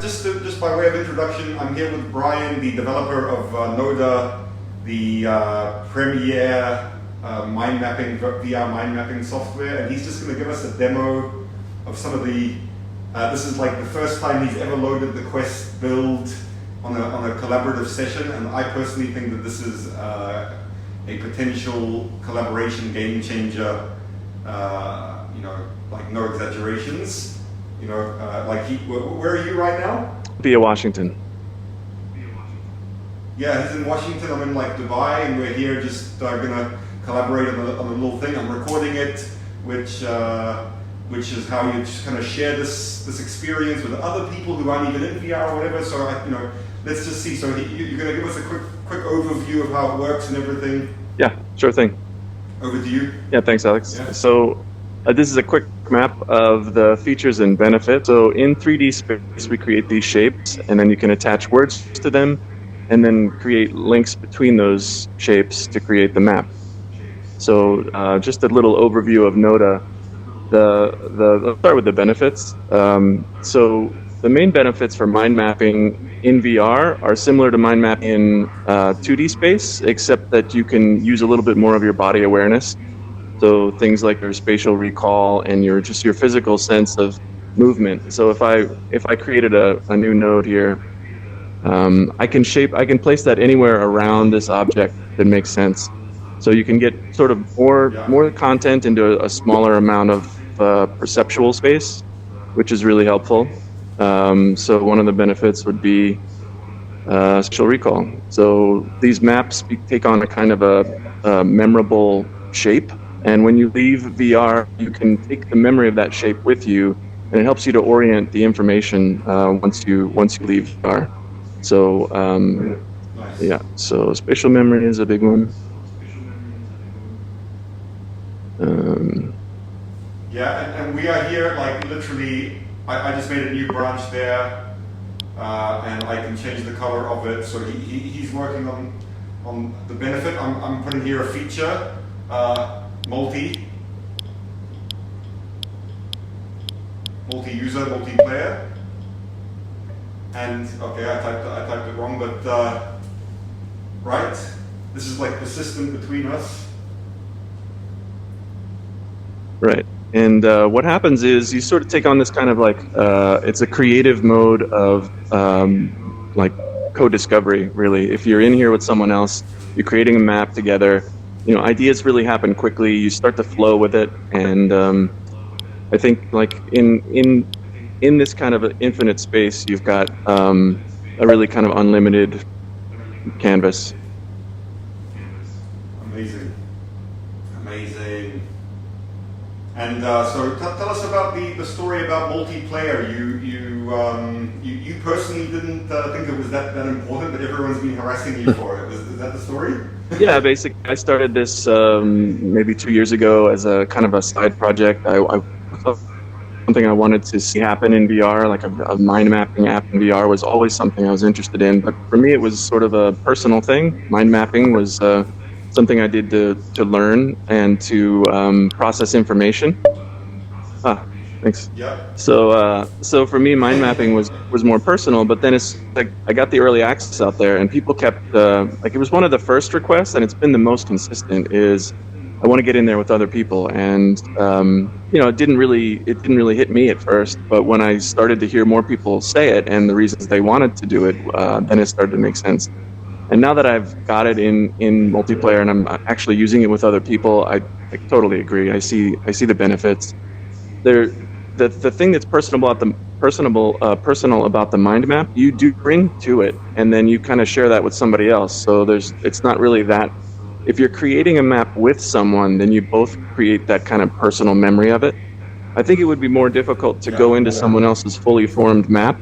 Just by way of introduction, I'm here with Brian, the developer of Noda, the premier mind mapping, VR mind mapping software, and he's just going to give us a demo of some of the. This is like the first time he's ever loaded the Quest build on a collaborative session, and I personally think that this is a potential collaboration game changer. Like no exaggerations. Where are you right now? Via Washington. Yeah, he's in Washington. I'm in like Dubai, and we're here just gonna collaborate on a little thing. I'm recording it, which is how you just kind of share this experience with other people who aren't even in VR or whatever. So let's just see. So you're gonna give us a quick overview of how it works and everything. Yeah, sure thing. Over to you. Yeah, thanks, Alex. Yeah. So this is a quick map of the features and benefits. So in 3D space, we create these shapes, and then you can attach words to them, and then create links between those shapes to create the map. So just a little overview of Noda. Let's start with the benefits. So the main benefits for mind mapping in VR are similar to mind mapping in 2D space, except that you can use a little bit more of your body awareness. So things like your spatial recall and your physical sense of movement. So if I created a new node here, I can place that anywhere around this object that makes sense. So you can get sort of more content into a smaller amount of perceptual space, which is really helpful. So one of the benefits would be spatial recall. So these maps take on a kind of a memorable shape. And when you leave VR, you can take the memory of that shape with you, and it helps you to orient the information once you leave VR. So Nice. yeah, so spatial memory is a big one. Yeah, and we are here like literally. I just made a new branch there, and I can change the color of it. So he's working on the benefit. I'm putting here a feature. Multi-user, multiplayer, and okay, I typed it wrong, but right, this is like persistent between us. Right. And what happens is you sort of take on this kind of like, it's a creative mode of like co-discovery, really. If you're in here with someone else, you're creating a map together, ideas really happen quickly. You start to flow with it. And I think like in this kind of infinite space, you've got a really kind of unlimited canvas. Amazing. And so tell us about the story about multiplayer. You personally didn't think it was that important, but everyone's been harassing you for it. Is that the story? Yeah, basically, I started this maybe 2 years ago as a kind of a side project. I something I wanted to see happen in VR, like a mind mapping app in VR was always something I was interested in. But for me, it was sort of a personal thing. Mind mapping was something I did to learn and to process information. Thanks. Yeah. So for me, mind mapping was more personal, but then it's like I got the early access out there, and people kept like it was one of the first requests, and it's been the most consistent. Is I want to get in there with other people, and it didn't really hit me at first, but when I started to hear more people say it and the reasons they wanted to do it, then it started to make sense. And now that I've got it in multiplayer and I'm actually using it with other people, I totally agree. I see the benefits. The thing that's personal about the mind map, you do bring to it, and then you kind of share that with somebody else. So it's not really that. If you're creating a map with someone, then you both create that kind of personal memory of it. I think it would be more difficult to go into someone else's fully formed map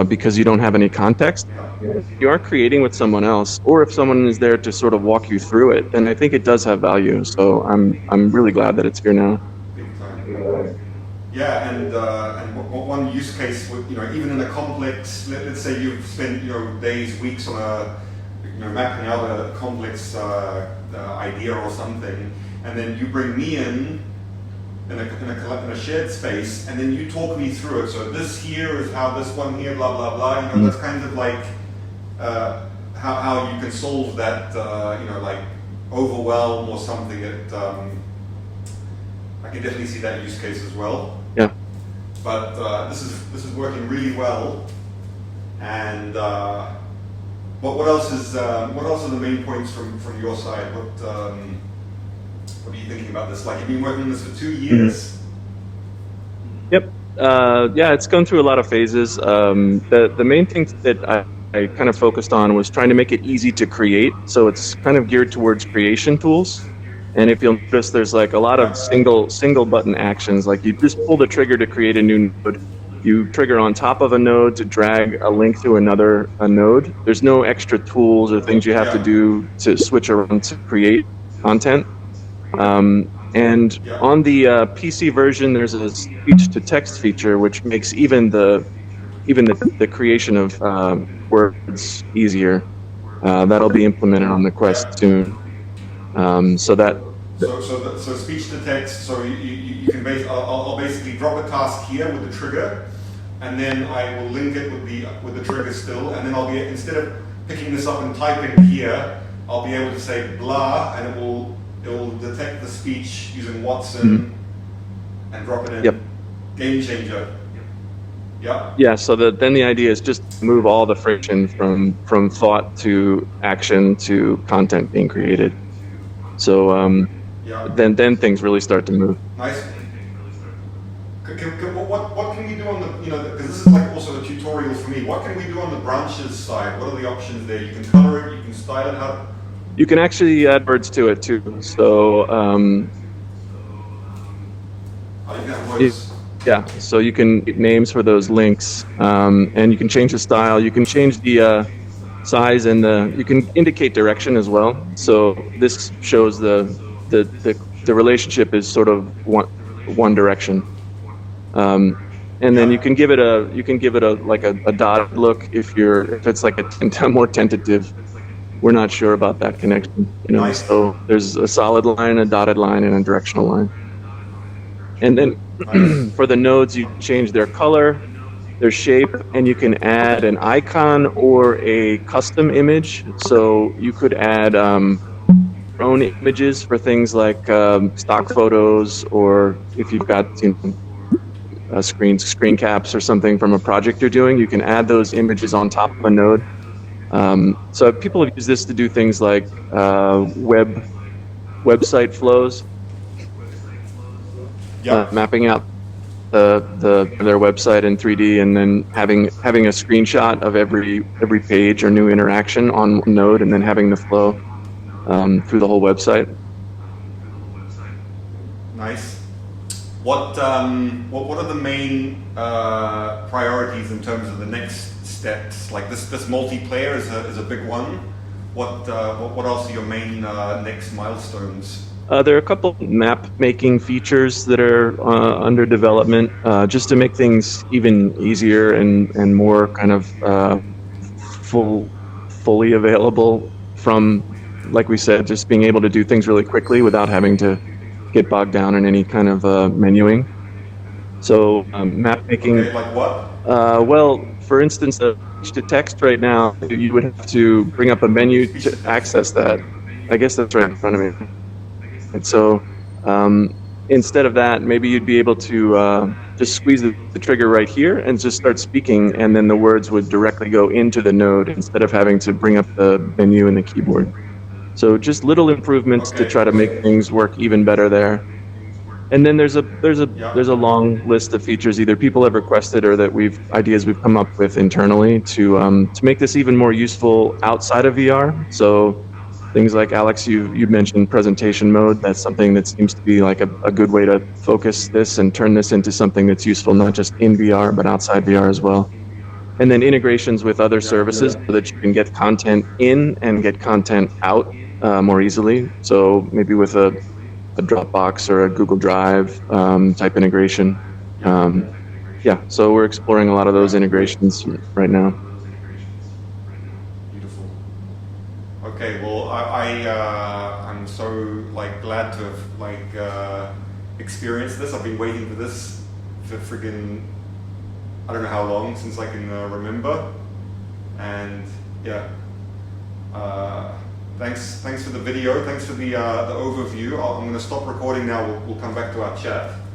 because you don't have any context. If you are creating with someone else, or if someone is there to sort of walk you through it, then I think it does have value. So I'm really glad that it's here now. Big time. Yeah, and one use case with even in a complex, let's say you've spent days, weeks on mapping out a complex idea or something, and then you bring me in in a shared space, and then you talk me through it. So this here is how this one here, blah blah blah. You know, that's kind of like how you can solve that. You know, like overwhelm or something. I can definitely see that use case as well. Yeah. But this is working really well. And what else are the main points from your side? What are you thinking about this? Like, you've been working on this for 2 years. Yep. Yeah, it's gone through a lot of phases. The main thing that I kind of focused on was trying to make it easy to create. So it's kind of geared towards creation tools. And if you'll notice, there's like a lot of single button actions. Like, you just pull the trigger to create a new node. You trigger on top of a node to drag a link to a node. There's no extra tools or things you have to do to switch around to create content. And on the PC version, there's a speech-to-text feature, which makes even the creation of words easier. That'll be implemented on the Quest soon. So speech to text. So you can I'll basically drop a task here with the trigger, and then I will link it with the trigger still, and then I'll be, instead of picking this up and typing here, I'll be able to say blah, and it will detect the speech using Watson and drop it in. Yep. Game changer. Yeah. Yeah. So then the idea is just move all the friction from thought to action to content being created. So then things really start to move. Nice. What can we do on the, because this is like also a tutorial for me. What can we do on the branches side? What are the options there? You can color it, you can style it. How? You can actually add words to it too. So yeah, so you can get names for those links, and you can change the style. You can change the size, and you can indicate direction as well. So this shows the relationship is sort of one direction. And then you can give it a dotted look if it's like a more tentative. We're not sure about that connection, Nice. So there's a solid line, a dotted line, and a directional line. And then for the nodes, you change their color, their shape, and you can add an icon or a custom image. So you could add your own images for things like stock photos, or if you've got screen caps or something from a project you're doing, you can add those images on top of a node. So people have used this to do things like website flows, mapping out their website in 3D, and then having a screenshot of every page or new interaction on one node, and then having the flow through the whole website. Nice. What are the main priorities in terms of the next steps? Like this multiplayer is a big one. What else are your main next milestones? There are a couple map making features that are under development, just to make things even easier and more kind of fully available, from, like we said, just being able to do things really quickly without having to get bogged down in any kind of menuing. So map making. Okay, like what? Well, for instance, to text right now, you would have to bring up a menu to access that. I guess that's right in front of me. And so instead of that, maybe you'd be able to just squeeze the trigger right here and just start speaking, and then the words would directly go into the node instead of having to bring up the menu in the keyboard. So just little improvements to try to make things work even better there. And then there's a long list of features either people have requested or that ideas we've come up with internally to make this even more useful outside of VR. So things like, Alex, you mentioned presentation mode. That's something that seems to be like a good way to focus this and turn this into something that's useful not just in VR but outside VR as well. And then integrations with other services so that you can get content in and get content out more easily. So maybe with a Dropbox or a Google Drive type integration. So we're exploring a lot of those integrations right now. Beautiful. Okay, well, I'm so glad to have experience this. I've been waiting for this for friggin' I don't know how long, since I can remember. And yeah, thanks for the video. Thanks for the overview. I'm going to stop recording now. We'll come back to our chat.